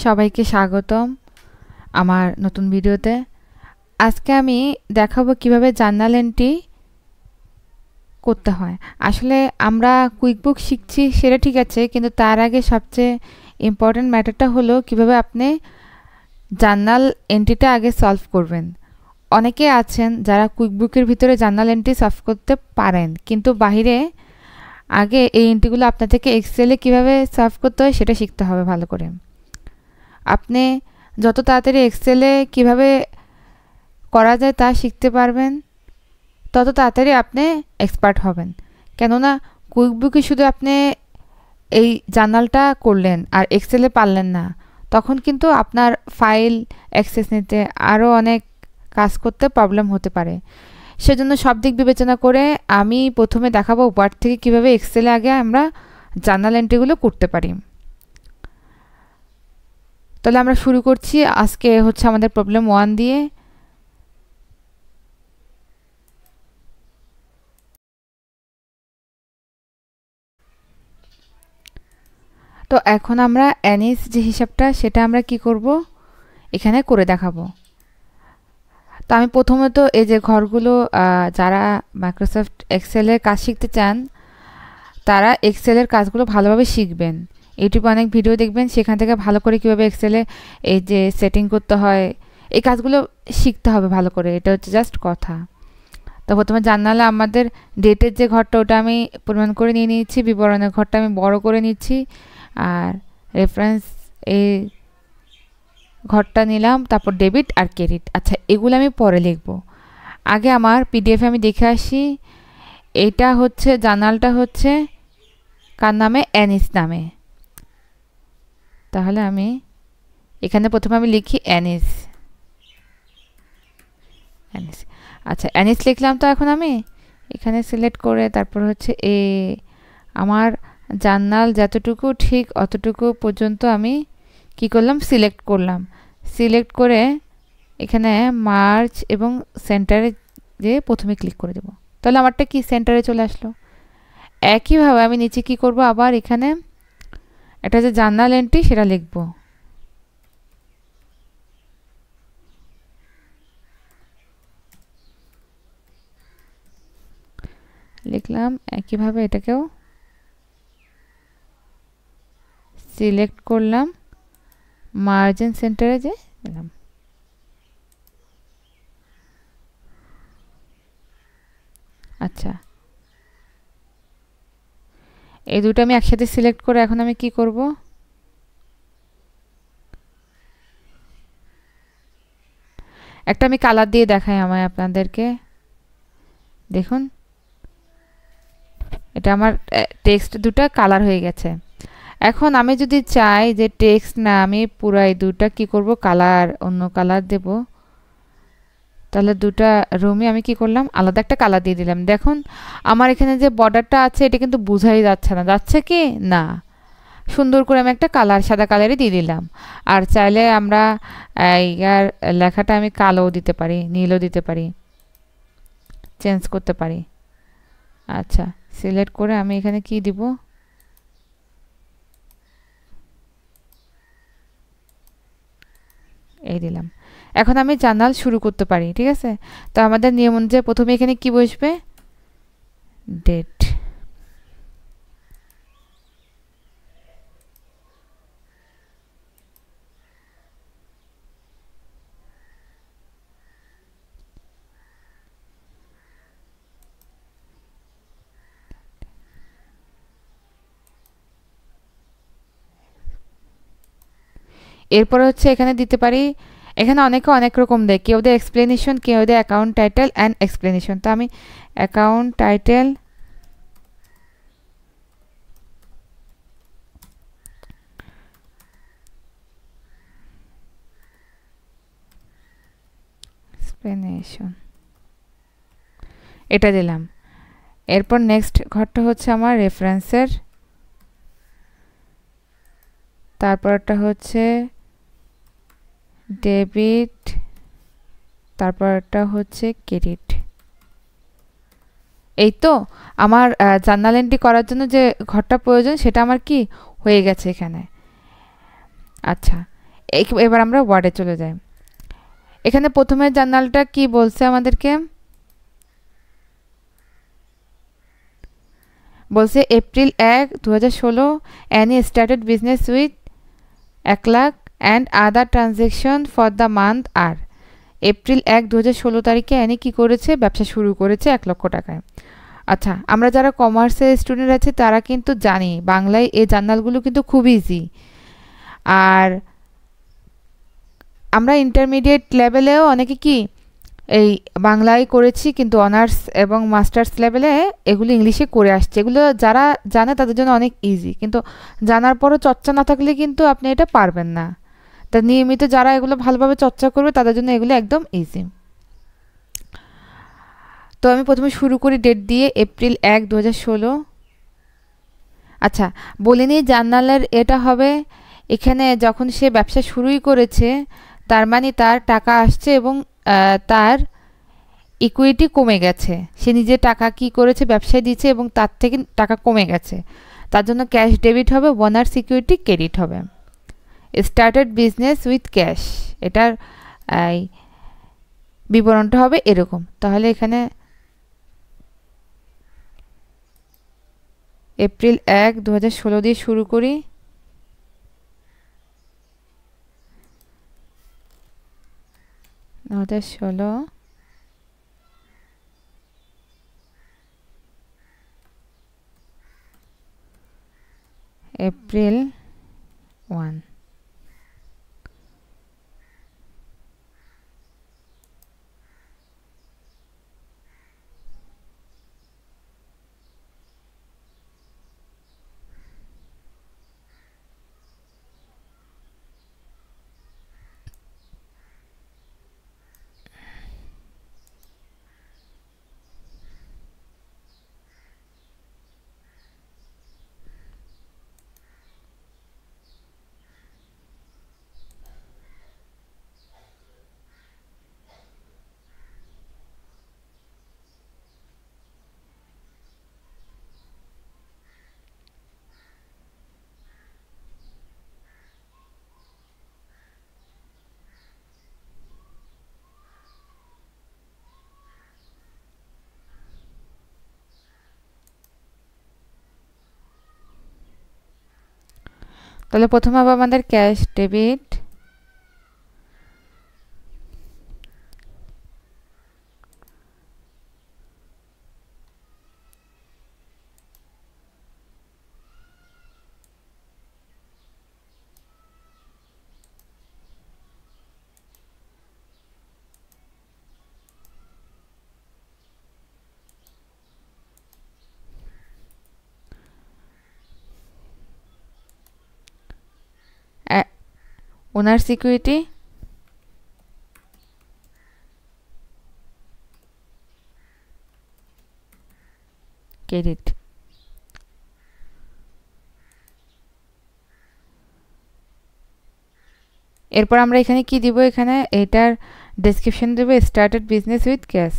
সবাইকে স্বাগতম আমার নতুন ভিডিওতে। আজকে আমি দেখাবো কিভাবে জার্নাল এন্ট্রি করতে হয়। আসলে আমরা কুইকবুক শিখছি সেটা ঠিক আছে, কিন্তু তার আগে সবচেয়ে ইম্পর্টেন্ট ম্যাটারটা হলো কিভাবে আপনি জার্নাল এন্ট্রিটা আগে সলভ করবেন। অনেকে আছেন যারা কুইকবুকের ভিতরে জার্নাল এন্ট্রি সলভ করতে পারেন, কিন্তু বাহিরে আগে এই এন্ট্রিগুলো আপনার থেকে এক্সেলে কিভাবে সলভ করতে হয় সেটা শিখতে হবে ভালো করে। আপনি যত তাড়াতাড়ি এক্সেলে কিভাবে করা যায় তা শিখতে পারবেন, তত তাড়াতাড়ি আপনি এক্সপার্ট হবেন। কেননা কুইকবুকে শুধু আপনি এই জার্নালটা করলেন আর এক্সেলে পারলেন না, তখন কিন্তু আপনার ফাইল অ্যাক্সেস নিতে আরও অনেক কাজ করতে প্রবলেম হতে পারে। সেজন্য সব দিক বিবেচনা করে আমি প্রথমে দেখাবো ওয়ার্ড থেকে কিভাবে এক্সেলে আগে আমরা জার্নাল এন্ট্রিগুলো করতে পারি। তাহলে আমরা শুরু করছি। আজকে হচ্ছে আমাদের প্রবলেম 1 দিয়ে। তো এখন আমরা অ্যানিস যে হিসাবটা সেটা আমরা কি করব এখানে করে দেখাবো। তো আমি প্রথমত এই যে ঘরগুলো যারা মাইক্রোসফট এক্সেলের কাজ শিখতে চান তারা এক্সেলের কাজগুলো ভালোভাবে শিখবেন। ইউটিউবে অনেক ভিডিও দেখবেন, সেখান থেকে ভালো করে কীভাবে এক্সেলে এই যে সেটিং করতে হয় এই কাজগুলো শিখতে হবে ভালো করে। এটা হচ্ছে জাস্ট কথা। তো প্রথমে জার্নালে আমাদের ডেটের যে ঘরটা ওটা আমি পরিমাণ করে নিয়ে নিচ্ছি, বিবরণের ঘরটা আমি বড় করে নিচ্ছি, আর রেফারেন্স এই ঘরটা নিলাম, তারপর ডেবিট আর ক্রেডিট। আচ্ছা, এগুলো আমি পরে লিখব। আগে আমার পিডিএফে আমি দেখে আসি। এটা হচ্ছে জার্নালটা হচ্ছে কার নামে? অ্যানিস নামে। তাহলে আমি এখানে প্রথমে আমি লিখি অ্যানিস। অ্যানিস, আচ্ছা অ্যানিস লিখলাম। তো এখন আমি এখানে সিলেক্ট করে তারপর হচ্ছে আমার জার্নাল যতটুকু ঠিক অতটুকু পর্যন্ত আমি কি করলাম? সিলেক্ট করলাম। সিলেক্ট করে এখানে মার্জ এবং সেন্টারে যে প্রথমে ক্লিক করে দেব। তাহলে আমারটা কি সেন্টারে চলে আসলো। একইভাবে আমি নিচে কি করব, আবার এখানে একটা যে জার্নাল এন্ট্রি সেটা লিখব। লিখলাম একইভাবে এটাকেও সিলেক্ট করলাম, মার্জিন সেন্টারে যে দিলাম। আচ্ছা, এই দুটো আমি একসাথে সিলেক্ট করে এখন আমি কি করব, একটা আমি কালার দিয়ে দেখাই আপনাদেরকে। দেখুন এটা আমার টেক্সট দুটো কালার হয়ে গেছে। এখন আমি যদি চাই যে টেক্সট না, আমি পুরাই দুটা কি করব, কালার অন্য কালার দেব। তাহলে দুটা রুমে আমি কি করলাম, আলাদা একটা কালার দিয়ে দিলাম। দেখুন আমার এখানে যে বর্ডারটা আছে এটা কিন্তু বোঝাই যাচ্ছে না, যাচ্ছে কি না। সুন্দর করে আমি একটা কালার সাদা কালারই দিয়ে দিলাম। আর চাইলে আমরা ইয়ার লেখাটা আমি কালোও দিতে পারি, নীলও দিতে পারি, চেঞ্জ করতে পারি। আচ্ছা, সিলেক্ট করে আমি এখানে কি দিব, এই দিলাম। এখন আমি জার্নাল শুরু করতে পারি। ঠিক আছে, তো আমাদের নিয়ম অনুযায়ী প্রথমে এখানে কি বসবে, ডেট। এরপরে হচ্ছে এখানে দিতে পারি, এখানে অনেকে অনেক রকম দেয়, কেউ দেয় এক্সপ্লেনেশন, কেউ দেয় অ্যাকাউন্ট টাইটেল অ্যান্ড এক্সপ্লেনেশন। তো আমি অ্যাকাউন্ট টাইটেল এক্সপ্লেনেশন এটা দিলাম। এরপর নেক্সট ঘরটা হচ্ছে আমার রেফারেন্সের, তারপরটা হচ্ছে ডেবিট, তারপরটা হচ্ছে ক্রেডিট। এই তো আমার জার্নাল এন্ট্রি করার জন্য যে ঘরটা প্রয়োজন সেটা আমার কি হয়ে গেছে এখানে। আচ্ছা, এবার আমরা ওয়ার্ডে চলে যাই। এখানে প্রথমে জার্নালটা কি বলছে আমাদেরকে, বলছে April 1, 2016 Annie started business with 1 lakh and other transaction for the month আর। এপ্রিল 1, 2016 তারিখে অ্যানি কি করেছে, ব্যবসা শুরু করেছে 1 লক্ষ টাকায়। আচ্ছা, আমরা যারা কমার্সের স্টুডেন্ট আছে তারা কিন্তু জানি বাংলায় এই জার্নালগুলো কিন্তু খুব ইজি। আর আমরা ইন্টারমিডিয়েট লেভেলেও অনেকে কি এই বাংলায় করেছি, কিন্তু অনার্স এবং মাস্টার্স লেভেলে এগুলো ইংলিশে করে আসছে। এগুলো যারা জানে তাদের জন্য অনেক ইজি, কিন্তু জানার পরও চর্চা না থাকলে কিন্তু আপনি এটা পারবেন না। তা নিয়মিত যারা এগুলো ভালোভাবে চর্চা করবে তাদের জন্য এগুলো একদম ইজি। তো আমি প্রথমে শুরু করি ডেট দিয়ে, এপ্রিল 1, 2016। আচ্ছা, বলে নিই জার্নালের এটা হবে, এখানে যখন সে ব্যবসা শুরুই করেছে তার মানে তার টাকা আসছে এবং তার ইকুইটি কমে গেছে। সে নিজে টাকা কি করেছে, ব্যবসায় দিয়েছে এবং তার থেকে টাকা কমে গেছে, তার জন্য ক্যাশ ডেবিট হবে, ওনার সিকিউরিটি ক্রেডিট হবে। স্টার্টেড বিজনেস উইথ ক্যাশ, এটার বিবরণটা হবে এরকম। তাহলে এখানে এপ্রিল 1, 2016 দিয়ে শুরু করি। এপ্রিল 1। তাহলে প্রথমে হবে আমাদের cash debit, owner security credit. এরপর আমরা এখানে কি দিব, এখানে এটার ডেসক্রিপশন দেব, started business with cash.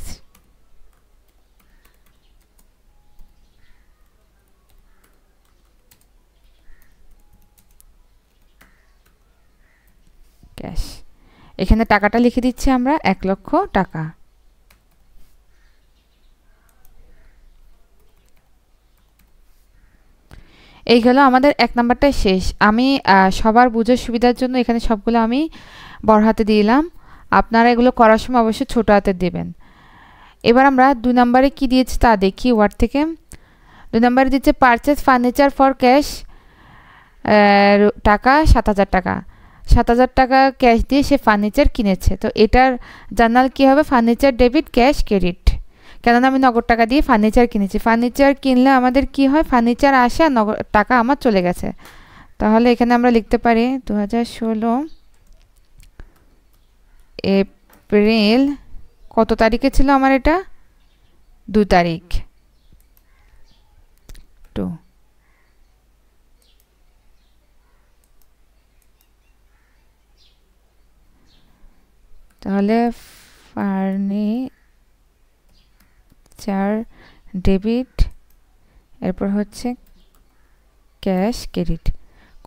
Cash, এখানে টাকাটা লিখে দিচ্ছি আমরা 1 লক্ষ টাকা। এই গেল আমাদের 1 নাম্বারটা শেষ। আমি সবার বুঝার সুবিধার জন্য এখানে সবগুলো আমি বড় হাতে দিলাম, আপনারা এগুলো করার সময় অবশ্যই ছোট হাতে দেবেন। এবার আমরা 2 নাম্বারে কি দিয়েছি তা দেখি ওয়ার্ড থেকে। 2 নাম্বারে দিচ্ছে পারচেজ ফার্নিচার ফর ক্যাশ, টাকা 7,000 টাকা। 7,000 টাকা ক্যাশ দিয়ে সে ফার্নিচার কিনেছে। তো এটার জার্নাল কি হবে, ফার্নিচার ডেবিট ক্যাশ ক্রেডিট। কেননা আমি নগদ টাকা দিয়ে ফার্নিচার কিনেছি, ফার্নিচার কিনলে আমাদের কি হয়, ফার্নিচার আসে আর নগদ টাকা আমার চলে গেছে। তাহলে এখানে আমরা লিখতে পারি 2016 এপ্রিল কত তারিখে ছিল আমার, এটা 2 তারিখ 2। তাহলে ফার্নিচার ডেবিট, এরপর হচ্ছে ক্যাশ ক্রেডিট।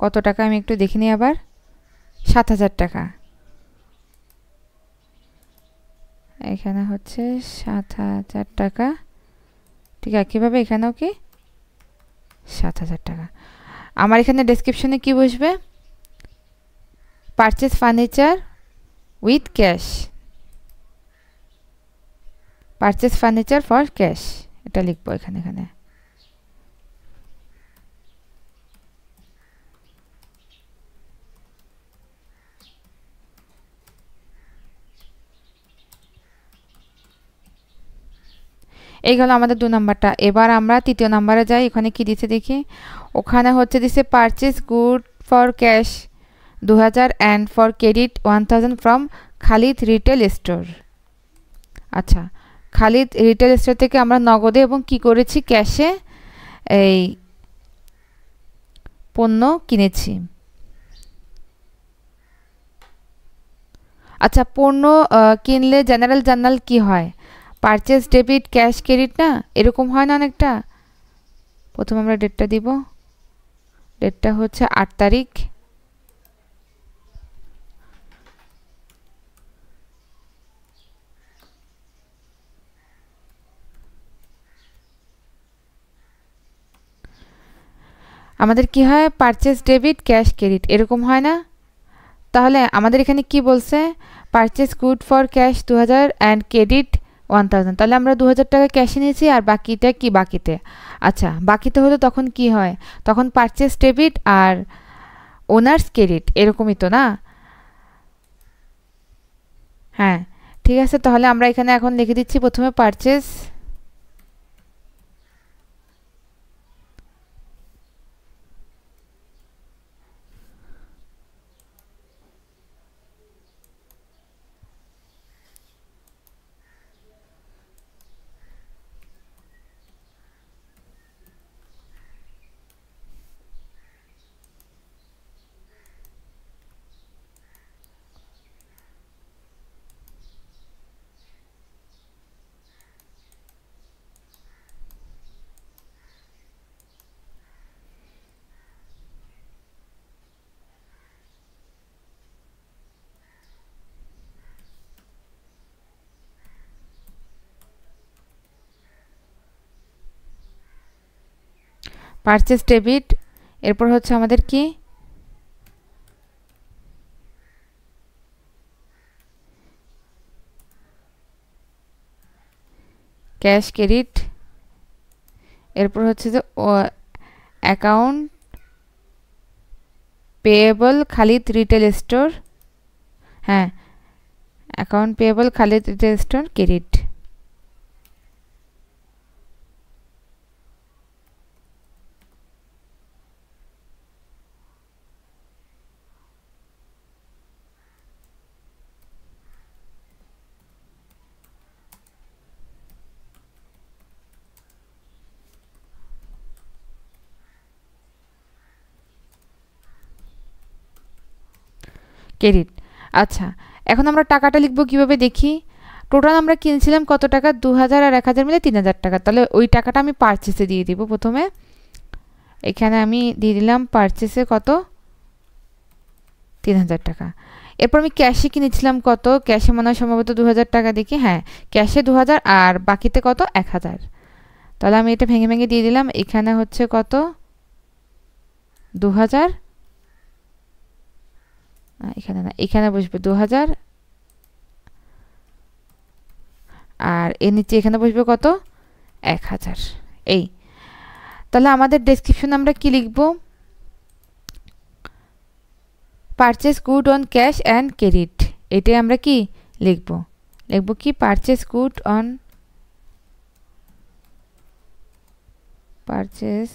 কত টাকা আমি একটু দেখে নিই আবার। 7,000 টাকা। এখানে হচ্ছে 7,000 টাকা, ঠিক একইভাবে এখানেও কি 7,000 টাকা। আমার এখানে ডেসক্রিপশনে কি বসবে? Purchase furniture with cash, purchase furniture for cash, এটা লিখবো এখানে। এই গেল আমাদের 2 নাম্বারটা। এবার আমরা 3য় নাম্বারে যাই। ওখানে কি দিছে দেখি। ওখানে হচ্ছে দিছে purchase good for cash 2000 and for credit 1000 from Khalid retail store. আচ্ছা, খালিদ রিটেল স্টোর থেকে আমরা নগদে এবং কি করেছি, ক্যাশে এই পণ্য কিনেছি। আচ্ছা, পণ্য কিনলে জেনারেল জার্নাল কি হয়? পারচেজ ডেবিট ক্যাশ ক্রেডিট না, এরকম হয় না অনেকটা। প্রথমে আমরা ডেটটা দিব, ডেটটা হচ্ছে 8 তারিখ। আমাদের কি হয়, পারচেজ ডেবিট ক্যাশ ক্রেডিট এরকম হয় না। তাহলে আমাদের এখানে কি বলছে, purchase good for cash 2000 and credit 1000। তাহলে আমরা 2000 টাকা ক্যাশে নিয়েছি আর বাকিটা কি বাকিতে। আচ্ছা, বাকিতে হলে তখন কি হয়, তখন পারচেজ ডেবিট আর ওনার্স ক্রেডিট এরকমই তো না? হ্যাঁ, ঠিক আছে। তাহলে আমরা এখানে এখন লিখে দিচ্ছি প্রথমে পারচেজ পারচেজ ডেবিট, এরপর হচ্ছে আমাদের কি ক্যাশ ক্রেডিট, এরপর হচ্ছে যে account payable Khalid retail store. হ্যাঁ, account payable Khalid retail store credit. Credit. আচ্ছা, এখন আমরা টাকাটা লিখবো কিভাবে দেখি। টোটাল আমরা কিনছিলাম কত টাকা, 2000 আর 1000 মিলে 3000 টাকা। তাহলে ওই টাকাটা আমি পারচেসে দিয়ে দিব। প্রথমে এখানে আমি দিয়ে দিলাম পারচেসে কত, 3000 টাকা। এরপর আমি ক্যাশে কিনেছিলাম কত, ক্যাশে মনে হয় সম্ভবত 2000 টাকা দেখি। হ্যাঁ, ক্যাশে 2000 আর বাকিতে কত, 1000। তাহলে আমি এটা ভেঙে ভেঙে দিয়ে দিলাম। এখানে হচ্ছে কত, 2000, এখানে না, এখানে বসবে 2000 আর এর নিচে এখানে বসবে কত, 1000। এই, তাহলে আমাদের ডেসক্রিপশন আমরা কি লিখব, purchase good on cash and credit, এটাই আমরা কি লিখব। কি purchase good on purchase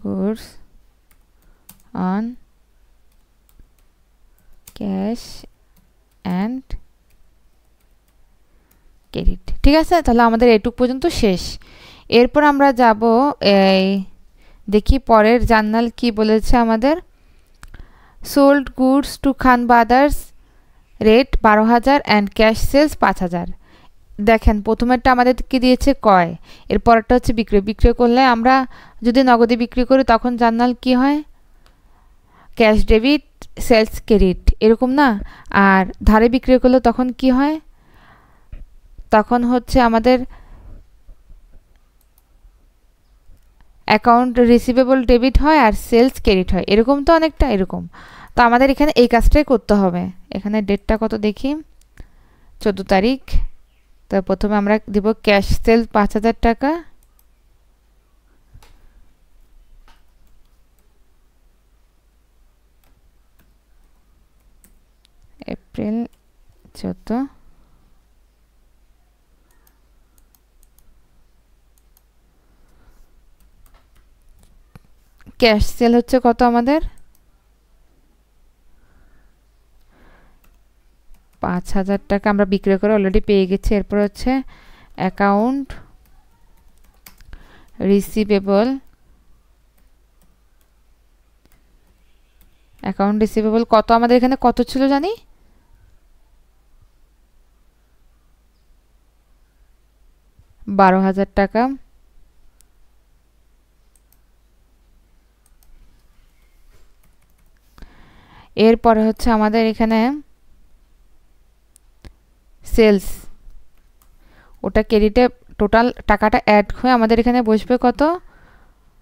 goods on cash and credit। ঠিক আছে, তাহলে আমাদের এটুক পর্যন্ত শেষ। এরপর আমরা যাব এই দেখি পরের জার্নাল কি বলেছে আমাদের। Sold goods to Khan brothers rate 12,000 and cash sales 5,000। দেখেন প্রথমেরটা আমাদেরকে দিয়েছে ক্রয়, এরপরটা হচ্ছে বিক্রয়। বিক্রয় করলে আমরা যদি নগদে বিক্রি করি তখন জার্নাল কি হয়, ক্যাশ ডেবিট সেলস ক্রেডিট এরকম না। আর ধারে বিক্রয় করলে তখন কি হয়, তখন হচ্ছে আমাদের অ্যাকাউন্ট রিসিভেবল ডেবিট হয় আর সেলস ক্রেডিট হয়, এরকম তো অনেকটা এরকম। তো আমাদের এখানে এই কাজটাই করতে হবে। এখানে ডেটটা কত দেখি, 14 তারিখ। তো প্রথমে আমরা দিব ক্যাশ সেল 5,000 টাকা, এপ্রিল 14। ক্যাশ সেল হচ্ছে কত আমাদের, 5,000 টাকা আমরা বিক্রয় করে অলরেডি পেয়ে গেছি। এরপর হচ্ছে অ্যাকাউন্ট রিসিভেবল, অ্যাকাউন্ট রিসিভেবল কত আমাদের এখানে কত ছিল জানি, 12,000 টাকা। এরপরে হচ্ছে আমাদের এখানে সেলস, ওটা ক্রেডিটে টোটাল টাকাটা অ্যাড হয়ে আমাদের এখানে বসবে কত,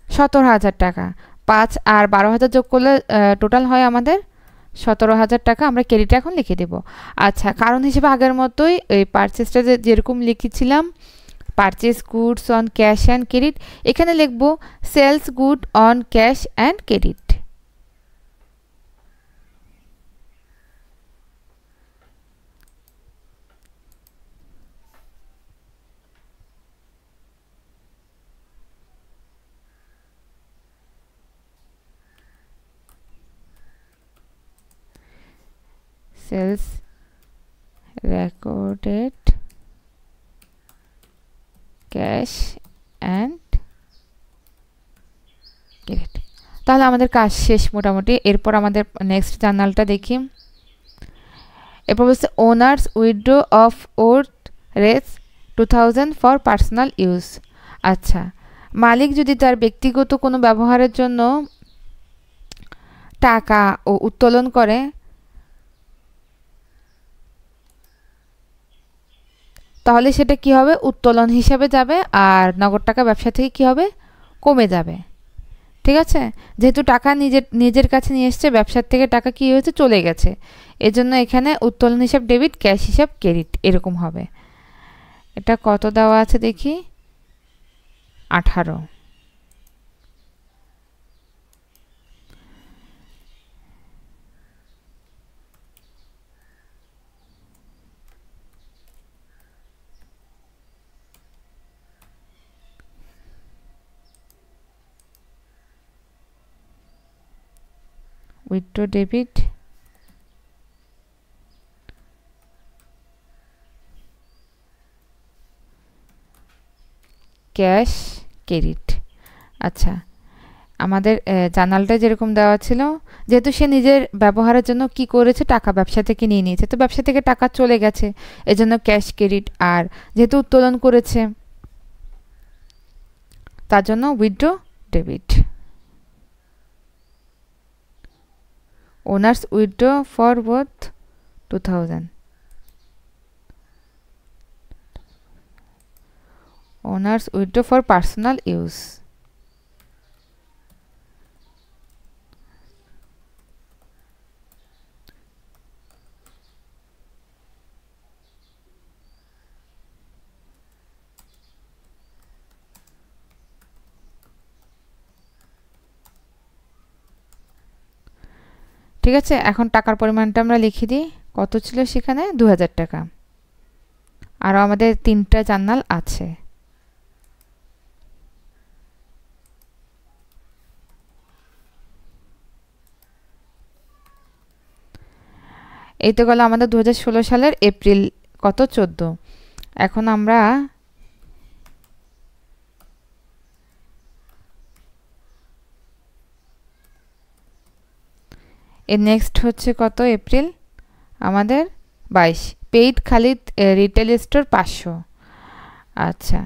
17,000 টাকা। 5 আর 12,000 যোগ করলে টোটাল হয় আমাদের 17,000 টাকা। আমরা ক্রেডিটে এখন লিখে দেব। আচ্ছা, কারণ হিসেবে আগের মতোই ওই পারচেসটা যেরকম লিখেছিলাম, purchase goods on cash and credit, এখানে লিখব sales good on cash and credit. Sales recorded cash and credit. তাহলে আমাদের কাজ শেষ মোটামুটি। এরপর আমাদের নেক্সট জার্নালটা দেখি। এরপর বলছে owners withdraw of worth race 2000 for personal use. আচ্ছা, মালিক যদি তার ব্যক্তিগত কোনো ব্যবহারের জন্য টাকা ও উত্তোলন করে, তাহলে সেটা কি হবে, উত্তোলন হিসাবে যাবে আর নগদ টাকা ব্যবসা থেকে কি হবে, কমে যাবে। ঠিক আছে, যেহেতু টাকা নিজের কাছে নিয়ে এসছে, ব্যবসার থেকে টাকা কি হয়েছে, চলে গেছে, এজন্য এখানে উত্তোলন হিসাব ডেবিট, ক্যাশ হিসাব ক্রেডিট এরকম হবে। এটা কত দেওয়া আছে দেখি, 18। Withdraw debit, cash credit. আচ্ছা, আমাদের জার্নালটা যেরকম দেওয়া ছিল, যেহেতু সে নিজের ব্যবহারের জন্য কি করেছে, টাকা ব্যবসা থেকে নিয়ে নিয়েছে, তো ব্যবসা থেকে টাকা চলে গেছে, এজন্য ক্যাশ ক্রেডিট। আর যেহেতু উত্তোলন করেছে তার জন্য withdraw debit. Owners withdraw for both 2000, owners withdraw for personal use. ঠিক আছে, এখন টাকার পরিমাণটা আমরা লিখে দিই। কত ছিল সেখানে, 2000 টাকা। আরও আমাদের 3টা জার্নাল আছে। এই তো গেল আমাদের 2016 সালের এপ্রিল কত, 14। এখন আমরা এর নেক্সট হচ্ছে কত, এপ্রিল আমাদের 22। Paid Khalid retail store 500। আচ্ছা,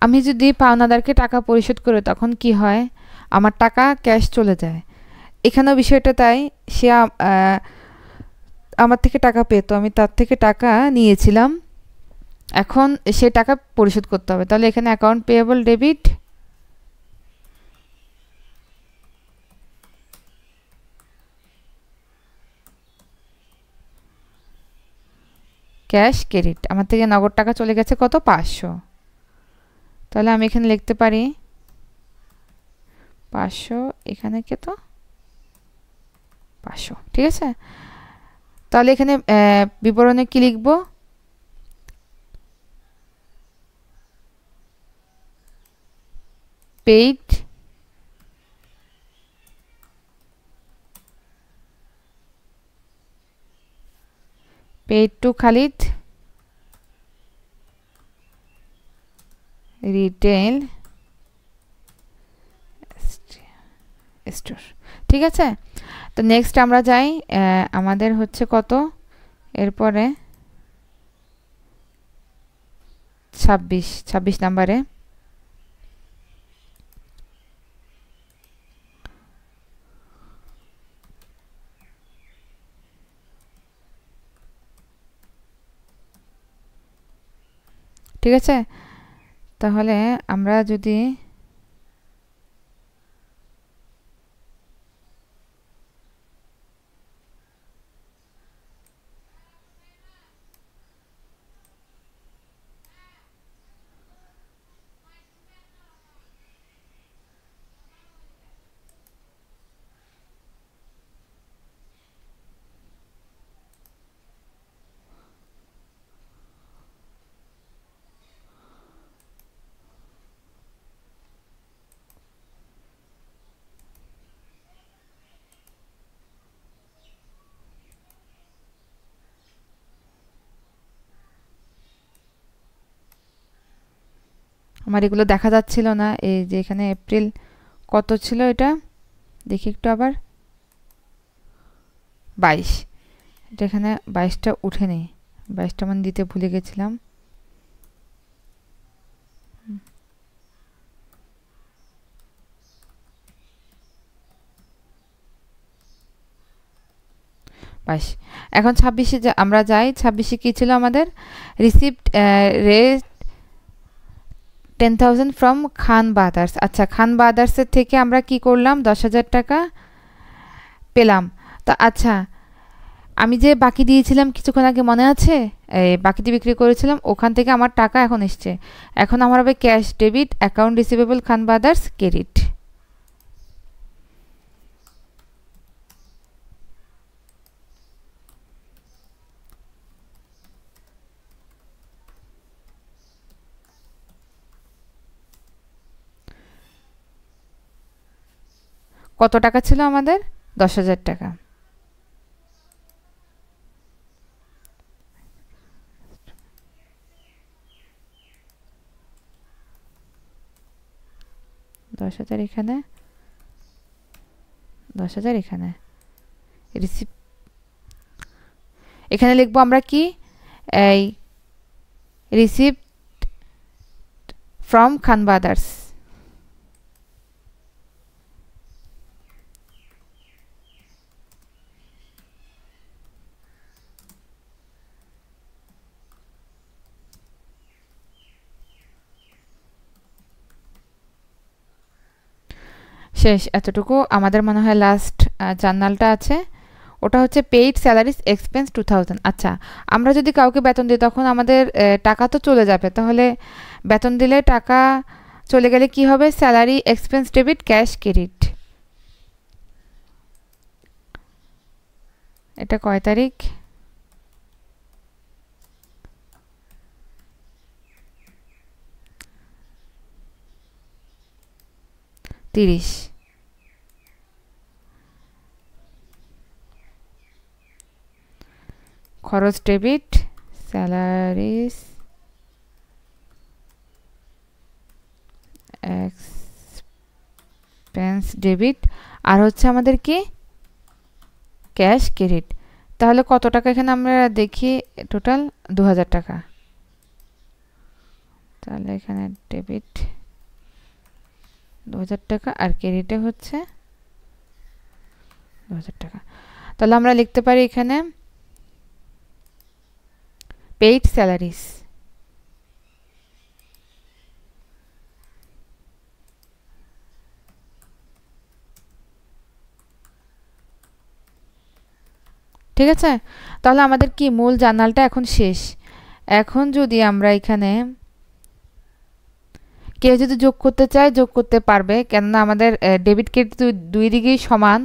আমি যদি পাওনাদারকে টাকা পরিশোধ করি তখন কি হয়? আমার টাকা ক্যাশ চলে যায়। এখানেও বিষয়টা তাই। সে আমার থেকে টাকা পেত, আমি তার থেকে টাকা নিয়েছিলাম, এখন সে টাকা পরিশোধ করতে হবে। তাহলে এখানে account payable debit, cash credit. আমার থেকে নগদ টাকা চলে গেছে কত? 500। তাহলে আমি এখানে লিখতে পারি 500, এখানে কত? 500, ঠিক আছে। তাহলে এখানে বিবরণে কি লিখব? Paid two Khalid retail store, ঠিক আছে। তো নেক্সট আমরা যাই, আমাদের হচ্ছে কত, এরপরে 26 নাম্বারে। ঠিক আছে, তাহলে আমরা যদি আমার এগুলো দেখা যাচ্ছিল না, এই যে এখানে এপ্রিল কত ছিল, এটা দেখি একটু আবার, 22, এটা এখানে 22টা উঠে নেই, 22টা মানে দিতে ভুলে গেছিলাম। এখন 26-এ আমরা যাই। 26-এ কি ছিল আমাদের? Received rate 10,000 from Khan brothers. আচ্ছা, খান ব্রাদার্সের থেকে আমরা কি করলাম? 10,000 টাকা পেলাম। তো আচ্ছা, আমি যে বাকি দিয়েছিলাম কিছুক্ষণ আগে, মনে আছে? বাকিটি বিক্রি করেছিলাম, ওখান থেকে আমার টাকা এখন এসছে। এখন আমার হবে ক্যাশ ডেবিট, অ্যাকাউন্ট রিসিভেবল খান ব্রাদার্স ক্রেডিট। কত টাকা ছিল আমাদের? 10,000 টাকা। এখানে 10,000 এখানে রিসিভ, এখানে লিখবো আমরা কি? এই রিসিভ ফ্রম খান ব্রাদার্স। শেষ, এতটুকু আমাদের মনে হয় লাস্ট জার্নালটা আছে, ওটা হচ্ছে পেইড স্যালারিজ এক্সপেন্স 2000। আচ্ছা, আমরা যদি কাউকে বেতন দিই তখন আমাদের টাকা তো চলে যাবে, তাহলে বেতন দিলে টাকা চলে গেলে কি হবে? Salary expense debit, cash credit. এটা কয় তারিখ? 30। খরচ ডেবিট, স্যালারিজ এক্সপেন্স ডেবিট, আর হচ্ছে আমাদের কি ক্যাশ ক্রেডিট। তাহলে কত টাকা এখানে আমরা দেখি, টোটাল 2000 টাকা। তাহলে এখানে ডেবিট 2000 টাকা আর ক্রেডিটে হচ্ছে 2000 টাকা। তাহলে আমরা লিখতে পারি এখানে পেইড স্যালারিজ, ঠিক আছে। তাহলে আমাদের কি মূল জার্নালটা এখন শেষ। এখন যদি আমরা এখানে কেউ যদি যোগ করতে চায় যোগ করতে পারবে, কেননা আমাদের ডেবিট ক্রেডিট দুই দিকেই সমান।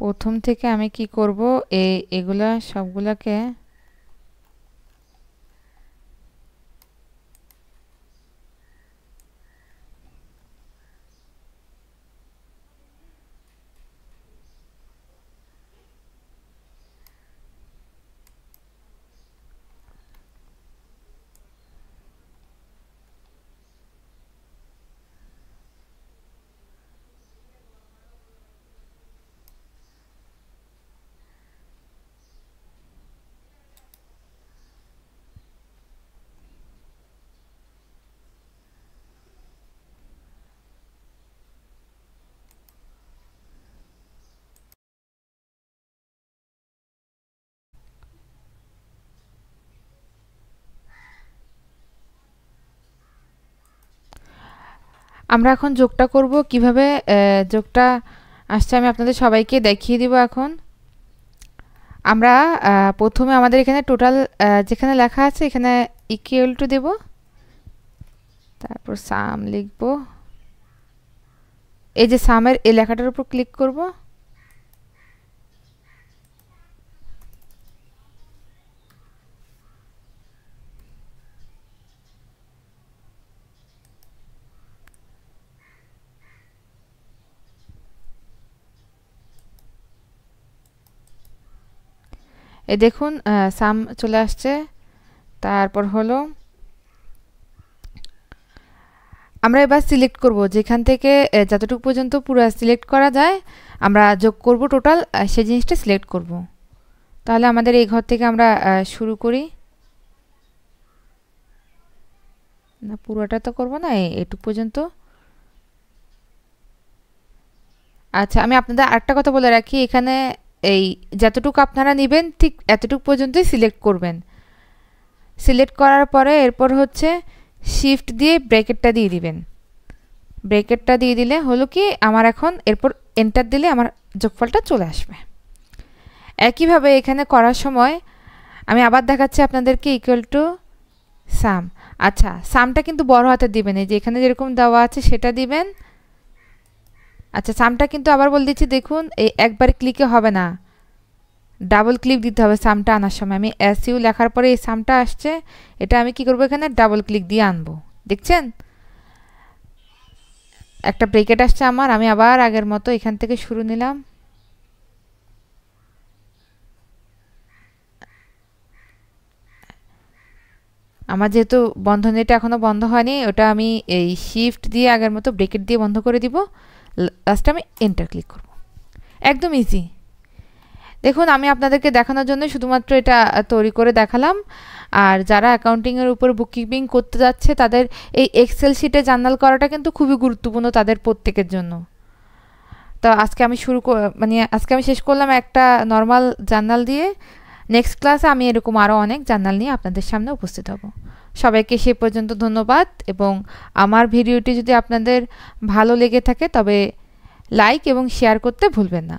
প্রথম থেকে আমি কি করব, এগুলা সবগুলাকে আমরা এখন যোগটা করব। কিভাবে যোগটা আসছে আমি আপনাদের সবাইকে দেখিয়ে দিব। এখন আমরা প্রথমে আমাদের এখানে টোটাল যেখানে লেখা আছে এখানে ইকুয়াল টু দেব, তারপর সাম লিখব। এই যে সামের এই লেখাটার উপর ক্লিক করব, এই দেখুন সাম চলে আসছে। তারপর হলো আমরা এবার সিলেক্ট করব, যেখান থেকে যতটুকু পর্যন্ত পুরো সিলেক্ট করা যায় আমরা যোগ করব টোটাল, সেই জিনিসটা সিলেক্ট করব। তাহলে আমাদের এই ঘর থেকে আমরা শুরু করি। না, পুরোটা তো করব না, এইটুকু পর্যন্ত। আচ্ছা, আমি আপনাদের আরেকটা কথা বলে রাখি, এখানে এই যতটুকু আপনারা নেবেন ঠিক এতটুকু পর্যন্তই সিলেক্ট করবেন। সিলেক্ট করার পরে এরপর হচ্ছে শিফট দিয়ে ব্র্যাকেটটা দিয়ে দিবেন। ব্র্যাকেটটা দিয়ে দিলে হলো কি আমার এখন এরপর এন্টার দিলে আমার যোগফলটা চলে আসবে। একইভাবে এখানে করার সময় আমি আবার দেখাচ্ছি আপনাদেরকে ইকুয়াল টু সাম। আচ্ছা, সামটা কিন্তু বড় হাতে দিবেন, এই যে এখানে যেরকম দেওয়া আছে সেটা দিবেন। আচ্ছা, সামটা কিন্তু আবার বলে দিচ্ছি, দেখুন এই একবার ক্লিকে হবে না, ডাবল ক্লিক দিতে হবে সামটা আনার সময়। আমি এসইউ লেখার পরে এই সামটা আসছে, এটা আমি কি করব, এখানে ডাবল ক্লিক দিয়ে আনবো। দেখছেন একটা ব্রেকেট আসছে আমার। আমি আবার আগের মতো এখান থেকে শুরু নিলাম। আমার যেহেতু বন্ধনীটা এখনো বন্ধ হয়নি, ওটা আমি এই শিফট দিয়ে আগের মতো ব্রেকেট দিয়ে বন্ধ করে দিব। লাস্টে আমি এন্টার ক্লিক করব। একদম ইজি। দেখুন আমি আপনাদেরকে দেখানোর জন্য শুধুমাত্র এটা তৈরি করে দেখালাম। আর যারা অ্যাকাউন্টিংয়ের উপর বুককিপিং করতে যাচ্ছে তাদের এই এক্সেল শিটে জার্নাল করাটা কিন্তু খুবই গুরুত্বপূর্ণ তাদের প্রত্যেকের জন্য। তো আজকে আমি শেষ করলাম একটা নর্মাল জার্নাল দিয়ে। নেক্সট ক্লাসে আমি এরকম আরও অনেক জার্নাল নিয়ে আপনাদের সামনে উপস্থিত হব। সবাইকে সে পর্যন্ত ধন্যবাদ, এবং আমার ভিডিওটি যদি আপনাদের ভালো লেগে থাকে তবে লাইক এবং শেয়ার করতে ভুলবেন না।